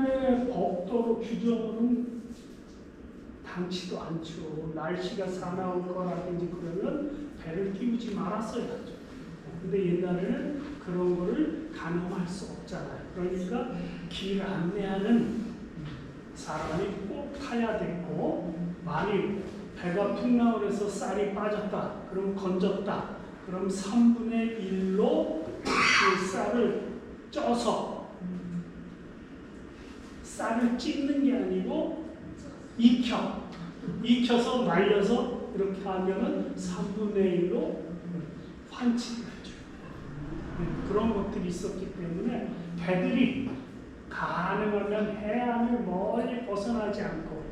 옛날에 법도로 규정은 당치도 않죠. 날씨가 사나울 거라든지 그러면 배를 띄우지 말았어야죠. 근데 옛날에는 그런 거를 가늠할 수 없잖아요. 그러니까 길 안내하는 사람이 꼭 타야 되고, 만일 배가 풍랑을 해서 쌀이 빠졌다, 그럼 건졌다, 그럼 3분의 1로 그 쌀을 쪄서, 쌀을 찢는 게 아니고 익혀서 말려서 이렇게 하면은 3분의 1로 환치를 해줘요. 그런 것들이 있었기 때문에 배들이 가능하면 해안을 멀리 벗어나지 않고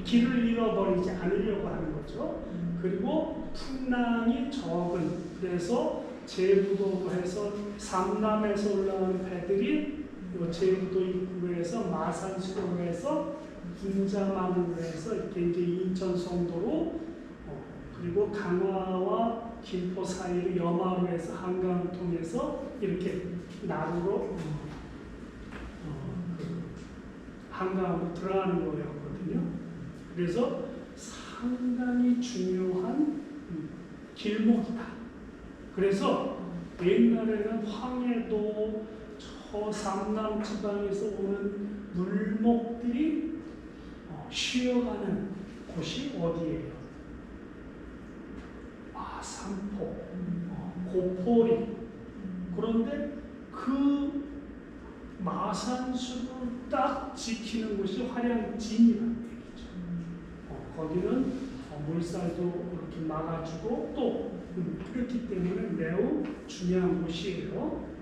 길을 잃어버리지 않으려고 하는 거죠. 그리고 풍랑이 적은, 그래서 제부도 해서 삼남에서 올라오는 배들이 제부도 입구에서 마산수로로 해서 분자만으로 해서 이렇게 이제 인천 송도로, 그리고 강화와 김포 사이를 염화로 해서 한강을 통해서 이렇게 나루로 한강으로 들어가는 거였거든요. 그래서 상당히 중요한 길목이다. 그래서 옛날에는 황해도 저 삼남 지방에서 오는 물목들이 쉬어가는 곳이 어디예요? 마산포, 고포리. 그런데 그 마산수를 딱 지키는 곳이 화량진이라는 얘기죠. 거기는 물살도 그렇게 막아주고 또 그렇기 때문에 매우 중요한 곳이에요.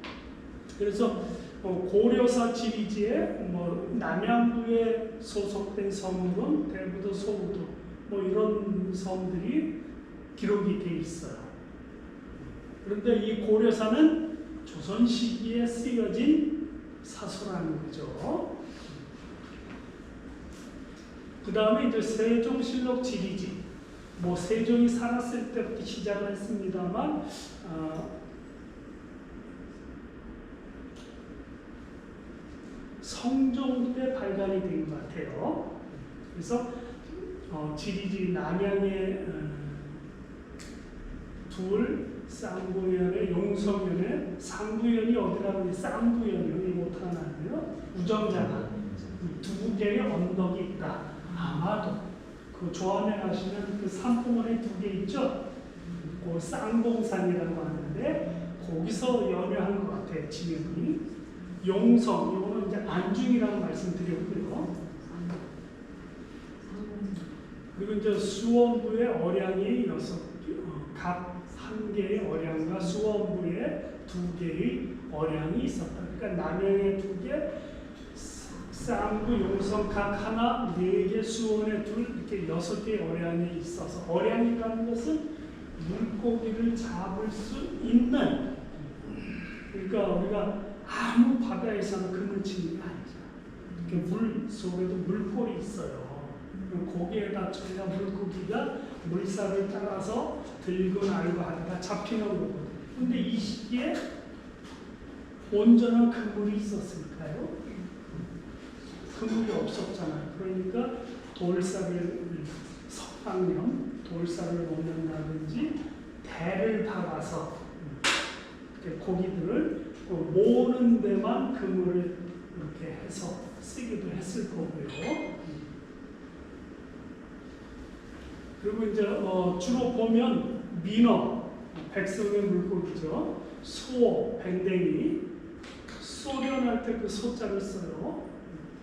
그래서 고려사 지리지에 남양부에 소속된 섬은 대부도, 소우도 이런 섬들이 기록이 돼 있어요. 그런데 이 고려사는 조선 시기에 쓰여진 사소라는 거죠. 그 다음에 이제 세종실록 지리지, 세종이 살았을 때부터 시작을 했습니다만, 성종 때 발간이 된 것 같아요. 그래서 지리지 남양의 둘, 쌍부연의 용성연의 상부연이 어디라고 하면 쌍부연이 못하나요? 우정자가 두 개의 언덕이 있다. 아마도 그 조안에 가시면 그 산봉원에 두 개 있죠. 그 쌍봉산이라고 하는데 거기서 연유한 것 같아요. 지명이 용성, 이거는 이제 안중이라고 말씀드렸고요. 그리고 이제 수원부의 어량이 6개, 각 한 개의 어량과 수원부에 2개의 어량이 있었다. 그러니까 남양에 2개, 쌍부, 용성 각 하나, 4개, 수원에 2, 이렇게 6개의 어량이 있어서, 어량이라는 것은 물고기를 잡을 수 있는, 그러니까 우리가 아무 바다에서는 그물 치는 게 아니죠. 이렇게 물 속에도 물골이 있어요. 거기에다 저희가 물고기가 물살을 따라서 들고 날고 하다가 잡히는 거거든요. 근데 이 시기에 온전한 그물이 있었을까요? 그물이 없었잖아요. 그러니까 돌살을, 석방염, 돌살을 놓는다든지 대를 박아서 고기들을 모으는 데만 그물을 이렇게 해서 쓰기도 했을 거고요. 그리고 이제 주로 보면 민어, 백성의 물고기죠. 소, 밴댕이, 소련할 때 그 소자를 써요.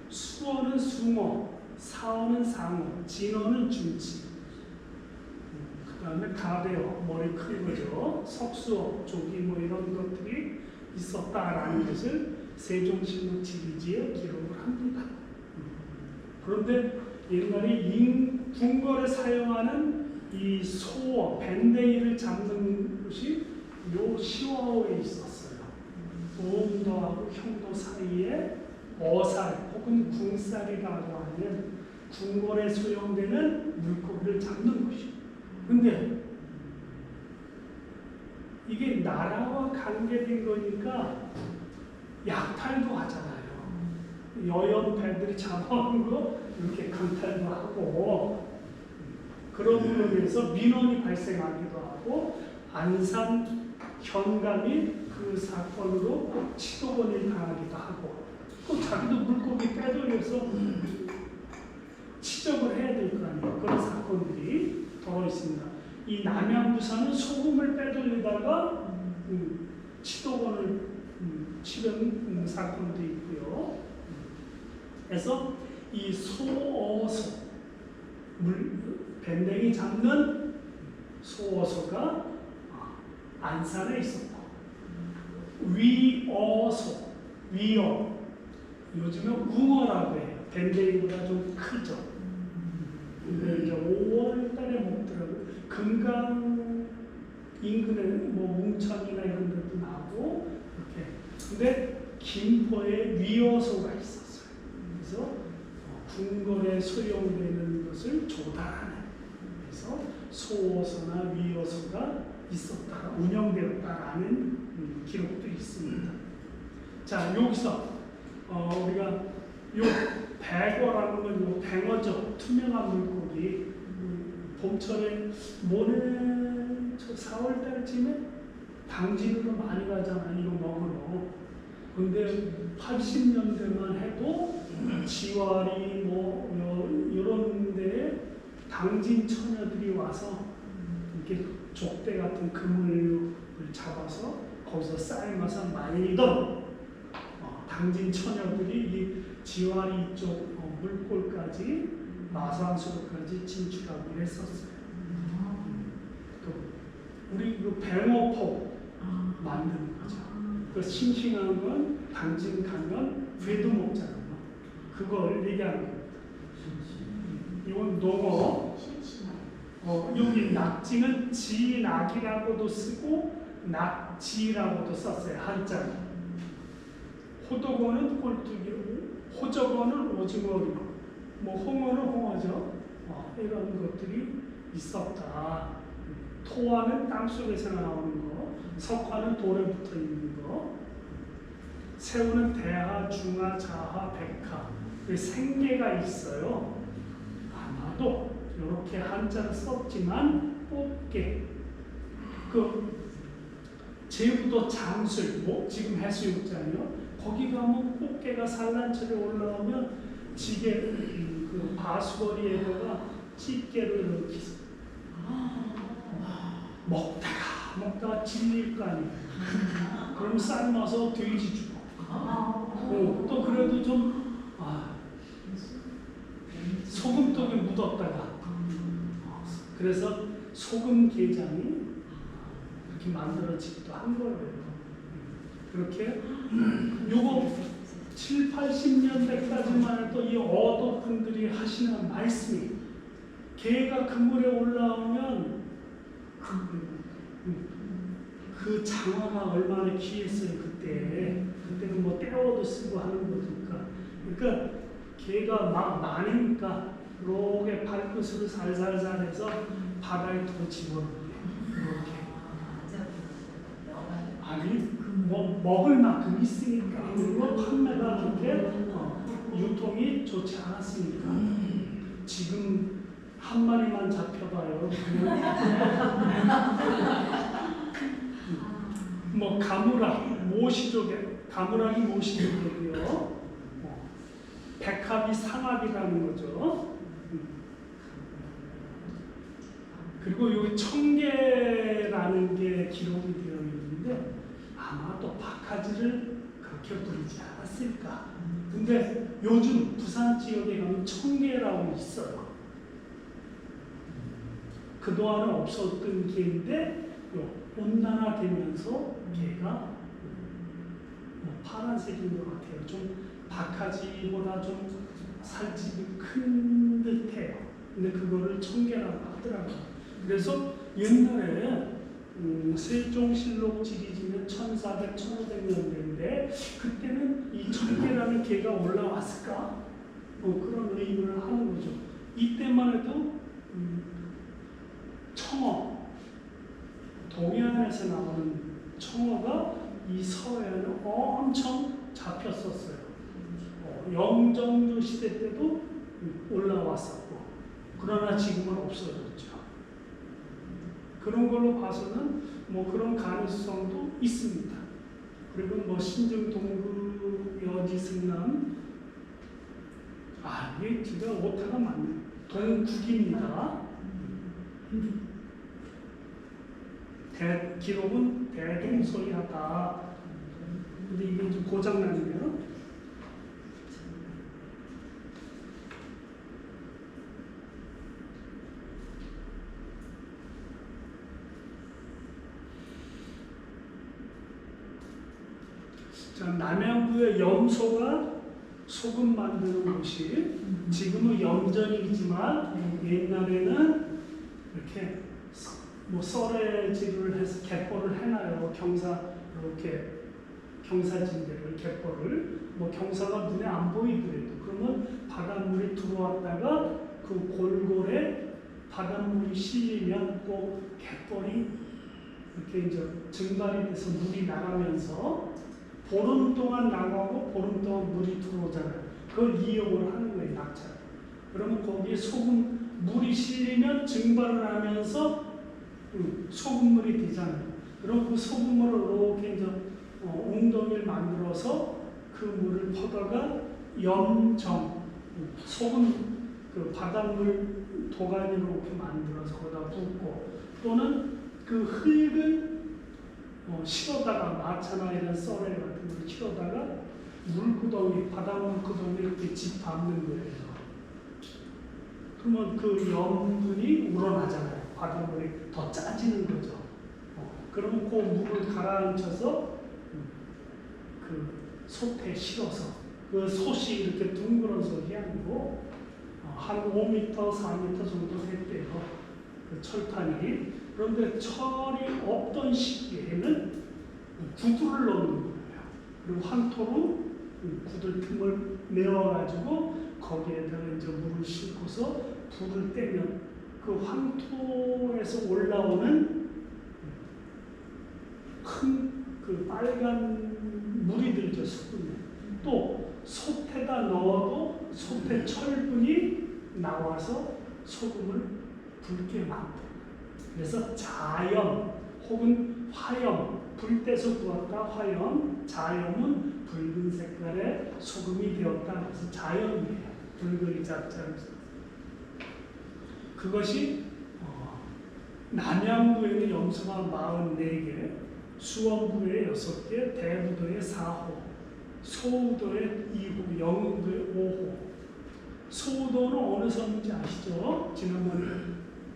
수어는 숭어, 사어는 상어, 진어는 중치. 그 다음에 가베어, 머리 큰 거죠. 석수어, 조기 이런 것들이 있었다라는 것을 세종실록 지리지에 기록을 합니다. 그런데 옛날에 궁궐에 사용하는 이 소어, 밴댕이를 잡는 것이 요 시와호에 있었어요. 오음도하고 형도 사이에 어살 혹은 궁살이라고 하는 궁궐에 소용되는 물고기를 잡는 것이죠. 근데 이게 나라와 관계된 거니까 약탈도 하잖아요. 여연 배들이 잡아온 거 이렇게 강탈도 하고 그런 면에서 민원이 발생하기도 하고 안산 현감이 그 사건으로 치도권을 당하기도 하고 또 자기도 물고기 빼돌려서 치적을 해야 될 거 아니에요. 그런 사건들이 더 있습니다. 이 남양주사는 소금을 빼돌리다가 치도권을 치른 사건도 있고요. 그래서 이 소어소 밴댕이 잡는 소어소가 안산에 있었고 위어소 위어 요즘에 웅어라고 해요. 밴댕이보다 좀 크죠. 근데 이제 5월 달에 먹더라고요. 금강 인근에 뭐 웅천이나 이런 데도 나고 이렇게. 근데 김포에 위어소가 있었어요. 그래서 궁궐에 소용되는 것을 조달하는. 그래서 소어소나 위어소가 있었다, 운영되었다라는 기록도 있습니다. 자, 여기서 우리가 요 백어라는 건 요 뱅어죠. 투명한 물고기. 봄철에 모레 4월 달쯤에 당진으로 많이 가잖아, 이거 먹으러. 근데 80년대만 해도 지와리 뭐 이런 데에 당진 처녀들이 와서 이렇게 족대 같은 그물을 잡아서 거기서 삶아서 말리던 당진 처녀들이 이 지와리 쪽 물골까지 마산수로까지 진출하고 했었어요. 또 우리 그 뱅어포 만드는 거죠. 그 싱싱한 건 당진 가면 회도 먹잖아요. 그걸 얘기하는 겁니다. 이건 농어. 여기 낙지는 지낙이라고도 쓰고 낙지라고도 썼어요. 한자로. 호덕어는 꼴뚜기고 호적어는 오징어리고 뭐 홍어는 홍어죠. 이런 것들이 있었다. 토화는 땅속에서 나오는 거, 석화는 돌에 붙어 있는 거, 새우는 대하, 중하, 자하, 백하 생계가 있어요. 아마도 이렇게 한자를 썼지만 꽃게 제부도 장술, 지금 해수욕장이요. 거기 가면 꽃게가 산란철에 올라오면 지게 그 바수거리에다가 찌개를 이렇게 먹다가 질릴 거 아니에요. 그럼 삶아서 돼지 주고. 또 그래도 좀 소금독에 묻었다가 그래서 소금 게장이 그렇게 만들어지기도 한 거예요. 그렇게 요거 7, 80년대까지만 해도 이 어도분들이 하시는 말씀이 개가 그물에 올라오면 그 장어가 얼마나 귀했어요. 그때는 뭐 떼어도 쓰고 하는 거니까. 그러니까 개가 막 많으니까 이렇게 발끝으로 살살살 해서 바다에 더 집어넣게. 이렇게. 아니 먹을 만큼 있으니까. 그리고 판매가 그렇게 유통이 좋지 않았으니까. 지금 한 마리만 잡혀봐요. 뭐 가무락, 모시조개, 가무락이 모시조개고요. 백합이 상합이라는 거죠. 그리고 여기 청개라는 게 기록이 되어 있는데 아마도 박하지를 그렇게 부르지 않았을까. 근데 요즘 부산 지역에 가면 청개라고 있어요. 그동안은 없었던 개인데 온난화되면서 개가 파란색인 것 같아요. 좀 박하지보다 좀 살집이 큰 듯해요. 근데 그거를 청개라고 하더라고요. 그래서 옛날에 세종실록 지리지면 1400, 1500년대인데 그때는 이 청개라는 개가 올라왔을까? 그런 의문을 하는 거죠. 이때만 해도 청어, 동해안에서 나오는 청어가 이 서해안에 엄청 잡혔었어요. 영정조 시대 때도 올라왔었고, 그러나 지금은 없어졌죠. 그런 걸로 봐서는 뭐 그런 가능성도 있습니다. 그리고 뭐 신정 동구 여지 승남, 이게 진짜 오타가 맞네. 동국입니다. 기록은 대동소이하다. 근데 이게 좀 고장나네요. 자, 남양주의 염소가 소금 만드는 곳이 지금은 염전이지만 옛날에는 이렇게 뭐 썰애질을 해서 갯벌을 해놔요. 이렇게 경사진대로 갯벌을 뭐 경사가 눈에 안 보이더라도 그러면 바닷물이 들어왔다가 그 골골에 바닷물이 실리면 또 갯벌이 이렇게 이제 증발이 돼서 물이 나가면서 보름 동안 나가고 보름 동안 물이 들어오잖아요. 그걸 이용을 하는 거예요, 낙차. 그러면 거기에 물이 실리면 증발을 하면서 소금물이 되잖아요. 그럼 그 소금물을 이렇게 이제 웅덩이를 만들어서 그 물을 퍼다가 염정, 소금 그 바닷물 도가니로 이렇게 만들어서 거기다 붓고 또는 그 흙을 실어다가 마차나 이런 썰에 같은 걸 실어다가 물구덩이, 바닷물 구덩이 이렇게 집밟는 거예요. 그러면 그 염분이 우러나잖아요. 바닷물이 더 짜지는 거죠. 그러면 그 물을 가라앉혀서 그 솥에 실어서 그 솥이 이렇게 둥그런 솥이 아니고 한 5m, 4m 정도 됐대요. 그 철판이. 그런데 철이 없던 시기에는 구두를 넣는 거예요. 그리고 황토로 구들 틈을 메워가지고 거기에다가 이제 물을 싣고서 불을 떼면 그 황토에서 올라오는 큰 그 빨간 물이 들죠, 수분에. 또 솥에다 넣어도 솥에 철분이 나와서 소금을 붉게 만들어요. 그래서 자염 혹은 화염, 불 떼서 부었다 화염, 자염은 붉은 색깔의 소금이 되었다. 그래서 자염이에요. 붉은 자자로. 그것이 남양도에는 염소가 44개, 수원부에 6개, 대부도에 4호, 소우도에 2호, 영흥도에 5호. 소우도는 어느 섬인지 아시죠? 지난번에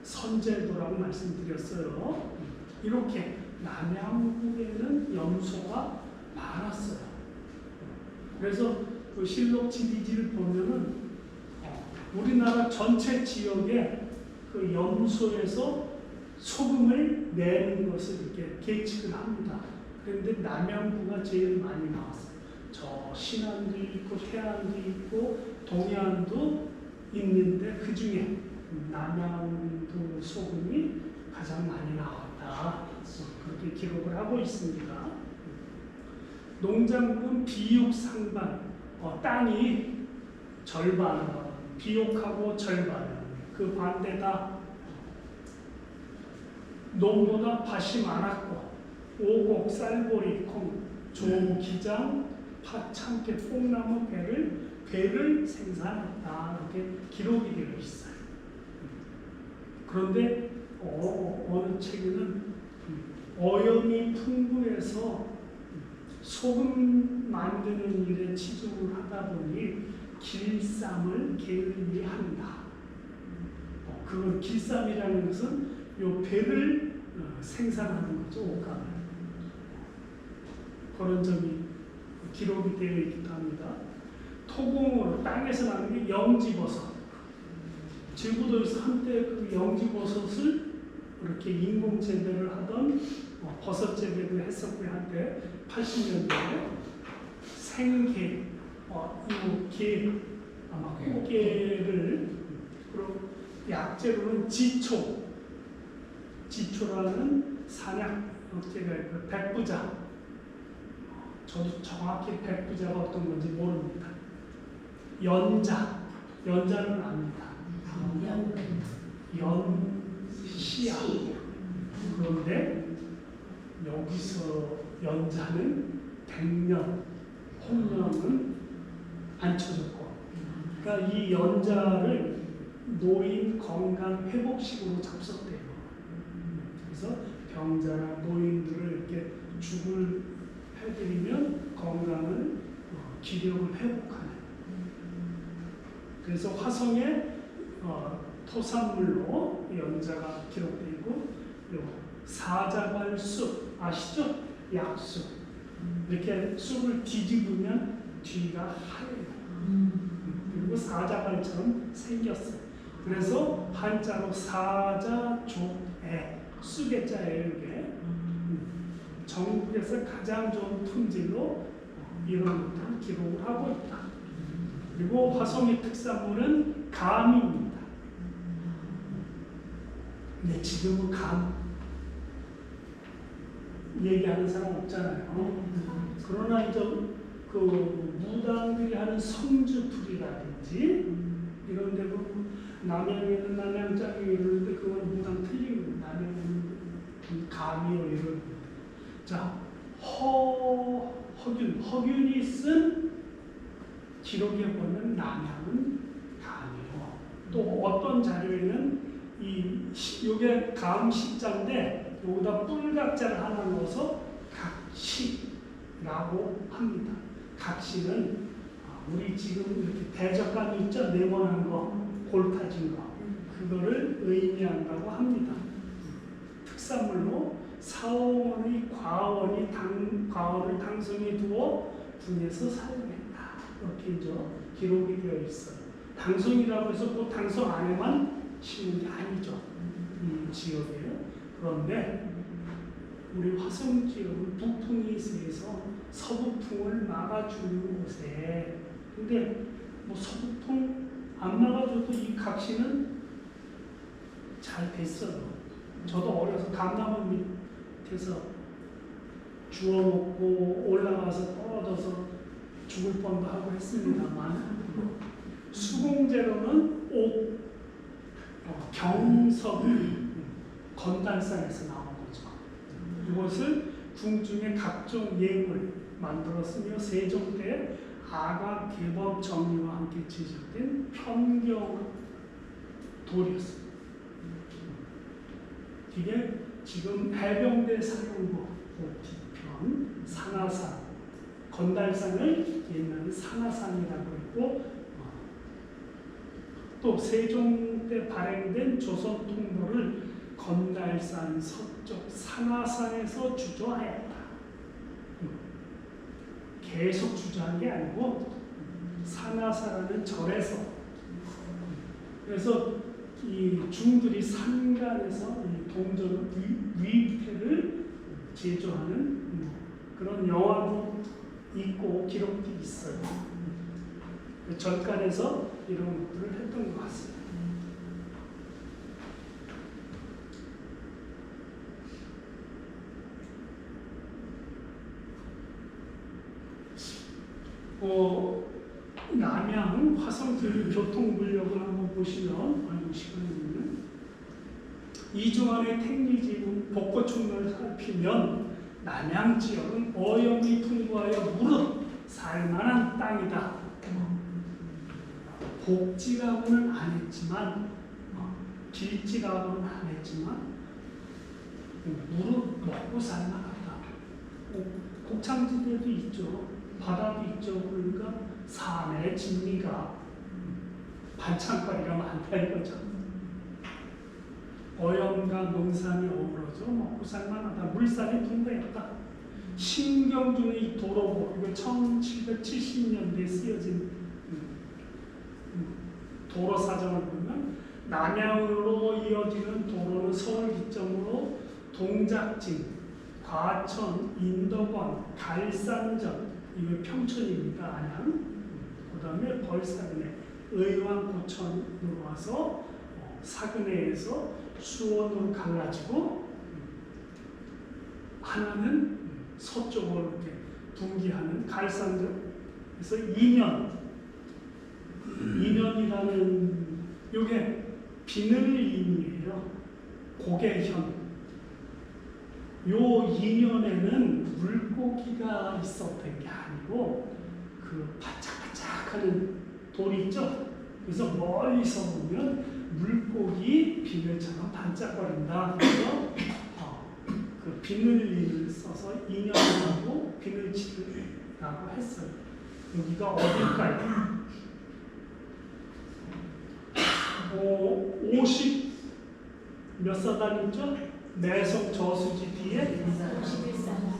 선제도라고 말씀드렸어요. 이렇게 남양국에는 염소가 많았어요. 그래서 그 실록 지리지를 보면은 우리나라 전체 지역에 그 염소에서 소금을 내는 것을 이렇게 계측을 합니다. 그런데 남양부가 제일 많이 나왔어요. 저 신안도 있고 태안도 있고 동해안도 있는데 그 중에 남양도 소금이 가장 많이 나왔다. 그렇게 기록을 하고 있습니다. 농장부는 비옥상반, 땅이 절반, 비옥하고 절반, 그 반대다 농보다 밭이 많았고 오곡, 쌀보리, 콩, 조, 기장, 팥, 참깨, 뽕나무, 배를 생산했다. 이렇게 기록이 되어 있어요. 그런데 어느 책에는 어염이 풍부해서 소금 만드는 일에 치중을 하다 보니 길쌈을 게을리 한다. 그 길쌈이라는 것은 요 배를 생산하는 거죠, 옷감을. 그런 점이 기록이 되어 있기도 합니다. 토공으로 땅에서 나는 게 영지버섯. 제주도에서 한때 그 영지버섯을 이렇게 인공 재배를 하던 버섯 재배도 했었고요. 한때 80년대에 생게, 게, 아마 꽃게를, 그리고 약재로는 지초라는 산약 어깨가 있고 백부자. 저도 정확히 백부자가 어떤 건지 모릅니다. 연자는 압니다. 연시야. 그런데 여기서 연자는 100년, 홍년은 안 쳐졌고, 그러니까 이 연자를 노인 건강 회복식으로 잡섰대요. 그래서 병자나 노인들을 이렇게 죽을 해드리면 건강을 기력을 회복하는. 그래서 화성에 토산물로 연자가 기록되어 있고, 사자발쑥 아시죠? 약쑥. 이렇게 쑥을 뒤집으면 뒤가 하얘요. 그리고 사자발처럼 생겼어요. 그래서 한자로 사자족애, 쑥의 자예요, 이게. 전국에서 가장 좋은 품질로 이런 것들을 기록을 하고 있다. 그리고 화성의 특산물은 감입니다. 근데 지금은 감 얘기하는 사람 없잖아요. 그러나 이제 그 무당들이 하는 성주풀이라든지 이런 데 보면 남양에는 남양장이 이러는데 그건 무당 틀린 거예요. 남양에는 감이요 이런. 자, 허균이 쓴 기록에 보면 남양은 감이요. 또 어떤 자료에는 요게 감 십자인데 여기다 뿔각자를 하나 넣어서 각시라고 합니다. 각시는 우리 지금 이렇게 대적감이 있죠? 네모난 거, 골타진 거. 그거를 의미한다고 합니다. 특산물로 사원의 과원을 당성에 두어 분해서 사용했다. 이렇게 이제 기록이 되어 있어요. 당성이라고 해서 그 당성 안에만 심은 게 아니죠. 이 지역이에요. 그런데 우리 화성 지역은 북풍이 세서 서북풍을 막아주는 곳에, 근데 뭐 서북풍 안 막아줘도 이 각시는 잘 됐어요. 저도 어려서 감나무 밑에서 주워 먹고 올라가서 떨어져서 죽을 뻔도 하고 했습니다만, 수공재로는 경석 건달산에서 나온 거죠. 이것을 궁중의 각종 예물 만들었으며 세종 때 아가 개법 정리와 함께 제작된 편경 돌이었습니다. 이게 지금 해병대 사령부 뒤편 산하산, 건달산을 옛날에 산하산이라고 했고, 또 세종 때 발행된 조선 통보를 건달산 서쪽 산하산에서 주저하였다. 계속 주저한 게 아니고 산하사라는 절에서. 그래서 이 중들이 산간에서 이 동전 위패를 제조하는 그런 영화도 있고 기록도 있어요. 절간에서 이런 것들을 했던 것 같습니다. 남양 화성 교통 물력을 한번 보시면 알고 시간이면 이중환의 택리지문 복고충을 살피면 남양 지역은 어염이 풍부하여 무릇 살만한 땅이다. 복지가고는 안 했지만 길지가고는 안 했지만 무릇 먹고 살만하다. 곡창지대도 있죠. 바다도 있죠. 그러니까 산의 진미가 반찬거리가 많다 이거죠. 어염과 농산이 어우러져 먹고 살만하다. 물살이 풍부했다. 신경준의 도로보, 이거 1770년대에 쓰여진 도로 사정을 보면 남양으로 이어지는 도로는 서울 기점으로 동작진, 과천, 인덕원, 갈산전, 이거 평촌입니다. 안양. 그 다음에 벌사근해, 의왕고천으로 와서 사근해에서 수원으로 갈라지고 하나는 서쪽으로 이렇게 분기하는 갈산전. 그래서 2년 인연이라는 요게 비늘인이에요. 고개현. 요 인연에는 물고기가 있었던 게 아니고 그 바짝바짝하는 돌이 있죠. 그래서 멀리서 보면 물고기 비늘처럼 반짝거린다. 그래서 그 비늘을 써서 인연이라고 비늘치기라고 했어요. 여기가 어딜까요? 50 몇 사단 있죠? 매성 저수지 뒤에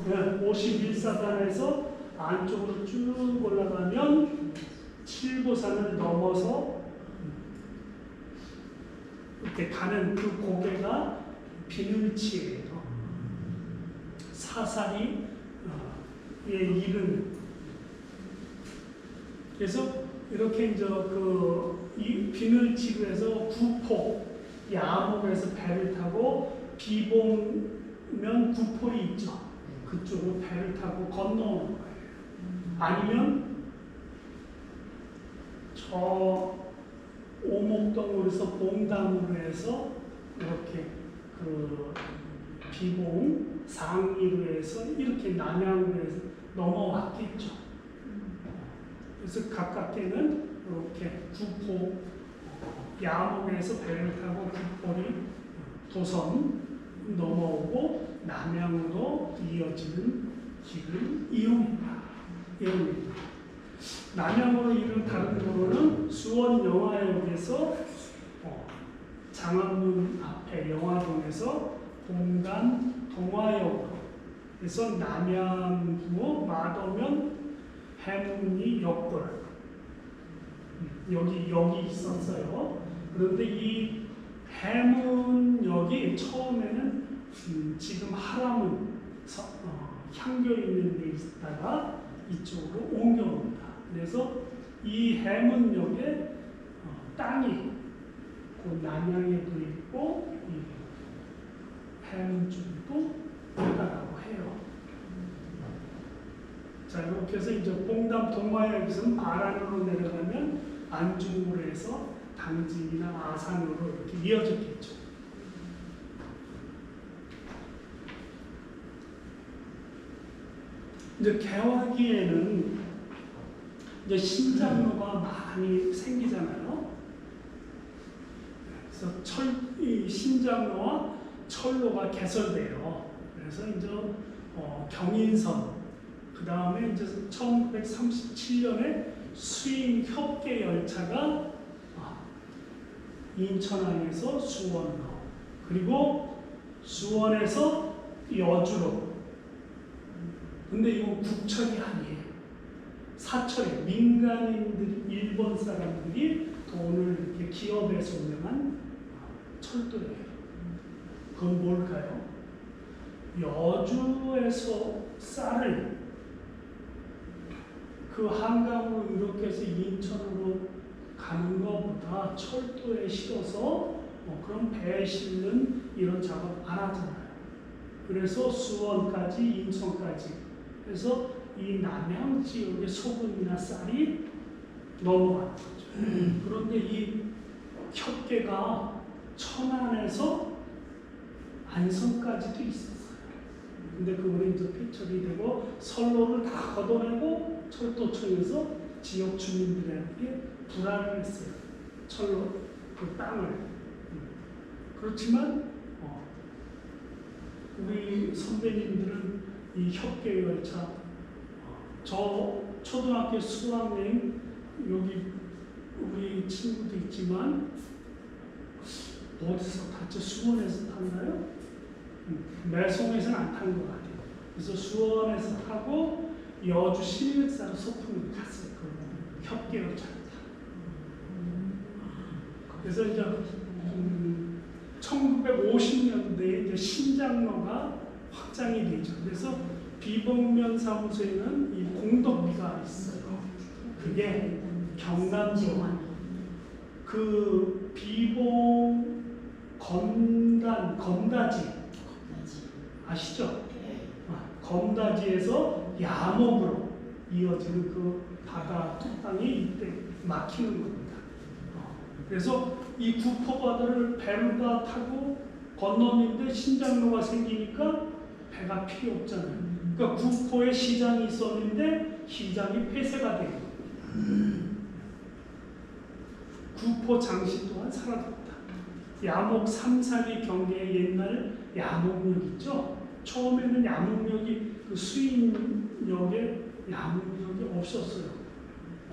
51사단에서 안쪽으로 쭉 올라가면 칠보산을 넘어서 이렇게 가는 그 고개가 비늘치예요. 사살이 이르는. 그래서 이렇게 이제 이 비늘치에서 구포, 야목에서 배를 타고 비봉면 구폴이 있죠. 그쪽으로 배를 타고 건너오는 거예요. 아니면 저 오목동으로서 봉담으로 해서 이렇게 그 비봉 상리로 해서 이렇게 남양으로 해서 넘어왔겠죠. 그래서 가깝게는 이렇게 구포 야목에서 배를 타고 구폴이 도선 넘어오고 남양으로 이어지는 길을 이용했다. 남양으로 이르는 다른 도로는 수원 영화역에서 장안문 앞에 영화동에서 본관 동화역으로 그래서 남양구 마도면 해문이 역골 여기 있었어요. 그런데 이 해문역이 처음에는 지금 하라문 향교 있는 데 있다가 이쪽으로 옮겨옵니다. 그래서 이 해문역에 땅이 그 남양에도 있고 이 해문 쪽도 있다라고 해요. 자, 이렇게 해서 이제 봉담 동화역에서는 아란으로 내려가면 안중으로 해서 당진이나 아산으로 이렇게 이어졌겠죠. 이제 개화기에는 이제 신장로가 많이 생기잖아요. 그래서 이 신장로와 철로가 개설돼요. 그래서 이제 경인선, 그 다음에 이제 1937년에 수인 협계 열차가 인천항에서 수원로, 그리고 수원에서 여주로. 근데 이건 국철이 아니에요. 사철이에요. 민간인들, 일본 사람들이 돈을 이렇게 기업에서 운영한 철도예요. 그건 뭘까요? 여주에서 쌀을 그 한강으로 이렇게 해서 인천으로 가는 것보다 철도에 실어서 그런 배에 실는 이런 작업 안 하잖아요. 그래서 수원까지 인천까지 해서 이 남양 지역의 소금이나 쌀이 넘어가는 거죠. 그런데 이 협계가 천안에서 안성까지도 있었어요. 근데 그거는 이제 폐철이 되고 선로를 다 걷어내고 철도청에서 지역 주민들에게 불안을 했어요. 철로 그 땅을. 그렇지만 우리 선배님들은 이 협계 열차 저 초등학교 수학여행 여기 우리 친구도 있지만 어디서 탔죠? 수원에서 탔나요? 매송에서는 안 탄 것 같아요. 그래서 수원에서 타고 여주 신일사로 소풍을 갔어요. 그 협계 열차를 타고. 그래서 이제 1950년대에 이제 신장로가 확장이 되죠. 그래서 비봉면 사무소에는 이 공덕비가 있어요. 그게 경남도 그 비봉 검다지 아시죠? 검다지에서 야목으로 이어지는 그 바다 뚝방이 이때 막히는 겁니다. 그래서 이 구포바다를 배로가 타고 건너는데 신장로가 생기니까 배가 필요 없잖아요. 그러니까 구포에 시장이 있었는데 시장이 폐쇄가 되고 구포 장시 또한 사라졌다. 야목 332 경계의 옛날 야목역 있죠? 처음에는 야목역이 그 수인역에 야목역이 없었어요.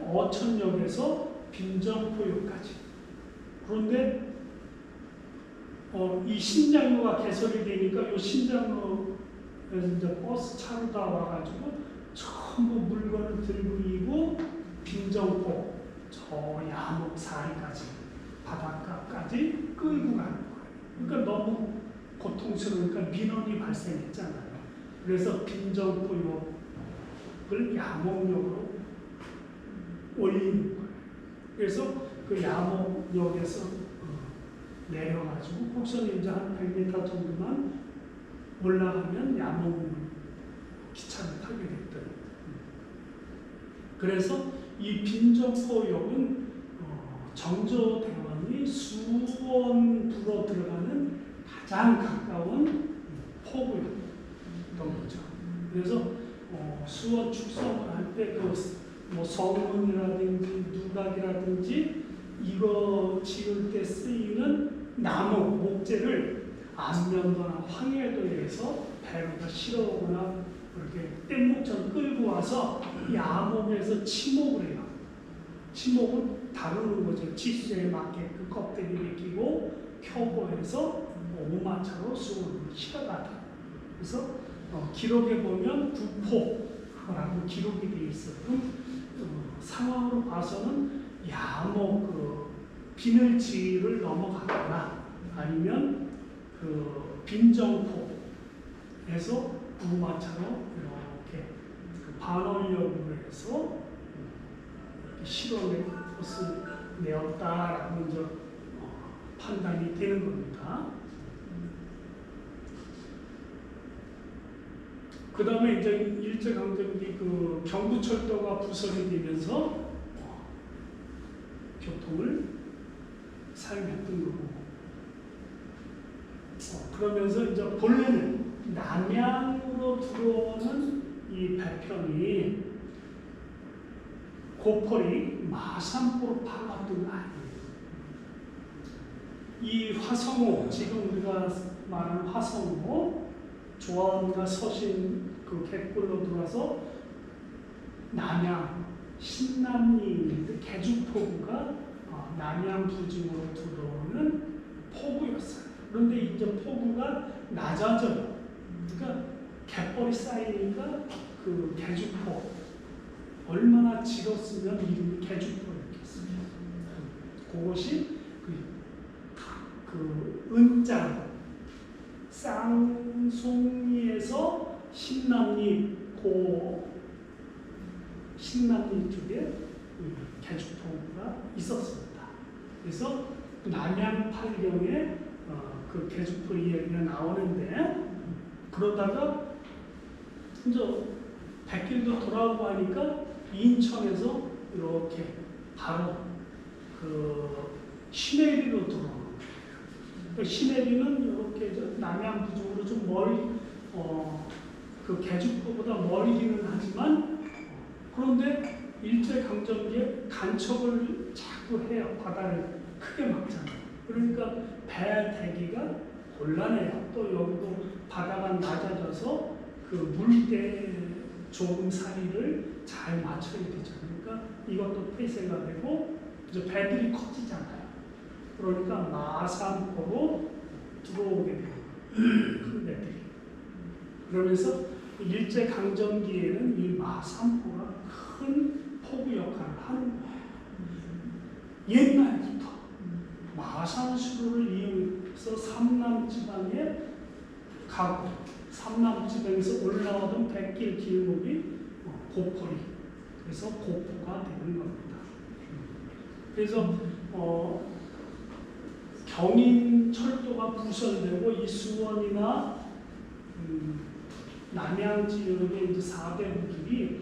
어천역에서 빈정포역까지. 그런데 이 신장로가 개설이 되니까 이 신장로에서 이제 버스 차로 다 와가지고 전부 물건을 들고 이고 빈정포 저 야목 사이까지 바닷가까지 끌고 가는 거예요. 그러니까 너무 고통스러우니까 민원이 발생했잖아요. 그래서 빈정포역을 야목역으로 올리는 거예요. 그래서 그 야목역에서 내려가지고 거기서 이제 한 100m 정도만 올라가면 야목 기차를 타게 됐더니 그래서 이 빈정포역은 정조대왕이 수원부로 들어가는 가장 가까운 포구였던 거죠. 그래서 수원 축성을 할 때 뭐 성문이라든지 누각이라든지 이거 지을 때 쓰이는 나무, 목재를 안면도나 황해도에서 배로가 실어오거나 이렇게 뗏목처럼 끌고 와서 이 암목에서 치목을 해요. 치목은 다루는 거죠. 치수에 맞게 그 껍데기를 끼고 표고해서 오마차로 수원으로 실어가다. 그래서 기록에 보면 구포라고 기록이 되어 있어요. 상황으로 봐서는 야목 비늘지를 넘어가거나 아니면 그 빈정포에서 구마차로 이렇게 그 반월역으로 해서 실어내 것을 내었다라고 이제 판단이 되는 겁니다. 그 다음에 이제 일제강점기 그 경부철도가 부설이 되면서 교통을 사용했던 거고, 그러면서 이제 본래는 남양으로 들어오는 이 배편이 고펄이 마산포로 파갔던 거 아니에요. 이 화성호, 지금 우리가 말하는 화성호, 조원과 서신 그 갯골로 들어와서 남양, 신남리, 개주포구가 남양 부지으로 들어오는 포구였어요. 그런데 이제 포구가 낮아져요. 그러니까 갯벌이 쌓이니까 그 개주포, 얼마나 질었으면 이름이 개주포였겠어요. 그것이 그 은장, 쌍송리에서 신남리 신남리 쪽에 개주포가 있었습니다. 그래서 남양 팔경에 그 개주포 이야기가 나오는데, 그러다가 이제 백길도 돌아오고 하니까 인천에서 이렇게 바로 그 시내리로 들어오는 거예요. 그 시내리는 이렇게 남양 부쪽으로 좀 멀리, 그 개주포보다 멀기는 하지만, 그런데 일제강점기에 간척을 자꾸 해요. 바다를 크게 막잖아요. 그러니까 배 대기가 곤란해요. 또 여기도 바다가 낮아져서 그 물대 조금사리를 잘 맞춰야 되잖아요. 그러니까 이것도 폐쇄가 되고 이제 배들이 커지잖아요. 그러니까 마산포로 들어오게 돼요. 큰 배들이. 그러면서 일제강점기에는 이 마산포가 큰 포구 역할을 하는 거예요. 옛날부터 마산수로를 이용해서 삼남지방에 가고 삼남지방에서 올라오던 백길 길목이 고포리, 그래서 고포가 되는 겁니다. 그래서 경인철도가 부설되고 이 수원이나 남양 지역의 이제 4대부들이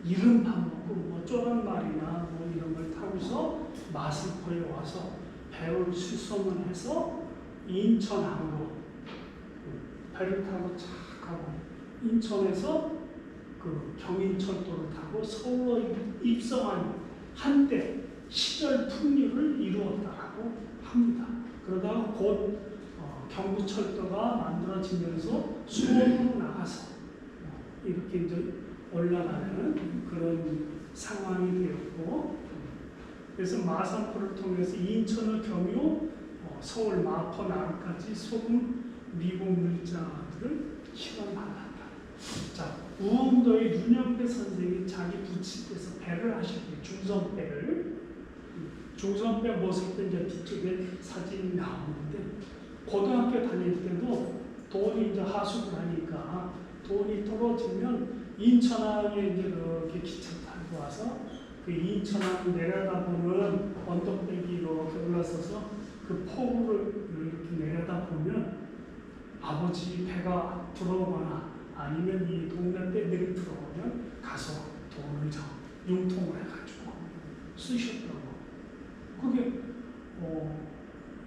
이름 밥 먹고 뭐 뭐 쪼란말이나 뭐 이런 걸 타고서 마산포에 와서 배를 수송을 해서 인천항으로 배를 타고 착 가고 인천에서 그 경인철도를 타고 서울로 입성한 한때 시절 풍류를 이루었다고 합니다. 그러다가 곧 경부철도가 만들어지면서 수원으로 나가서 이렇게 이제 올라가는 그런 상황이 되었고, 그래서 마산포를 통해서 인천을 경유 서울 마포 나루까지 소금 미국 물자들을 실험하다. 자, 우음도의 윤영배 선생이 자기 부친께서 배를 하셨대요. 중선배를. 중선배 모습 때 이제 뒤쪽에 사진이 나오는데, 고등학교 다닐 때도 돈이 이제 하숙을 하니까 돈이 떨어지면 인천항에 이제 이렇게 기차 타고 와서 그 인천항 내려다보는 언덕배기 이렇게 올라서서 그 포구를 이렇게 내려다보면 아버지 배가 들어오거나 아니면 이 동네 떼들이 들어오면 가서 돈을 융통을 해가지고 쓰셨다고. 그게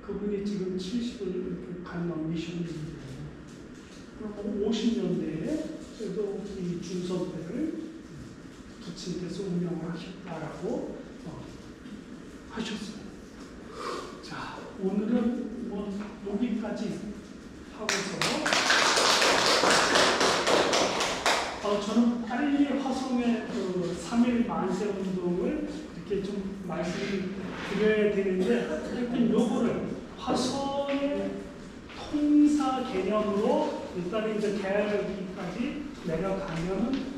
그분이 지금 70을 이렇게 간 넘기셨는데, 그리고 50년대에 그래도 이 중선배를 부친께서 운영을 하셨다라고 하셨어요. 자, 오늘은 뭐 여기까지 하고서 저는 빨리 화성의 그 3.1 만세 운동을 이렇게 좀 말씀을 드려야 되는데, 하여튼 요거를 화성의 통사 개념으로 일단 이제 대학까지 내려가면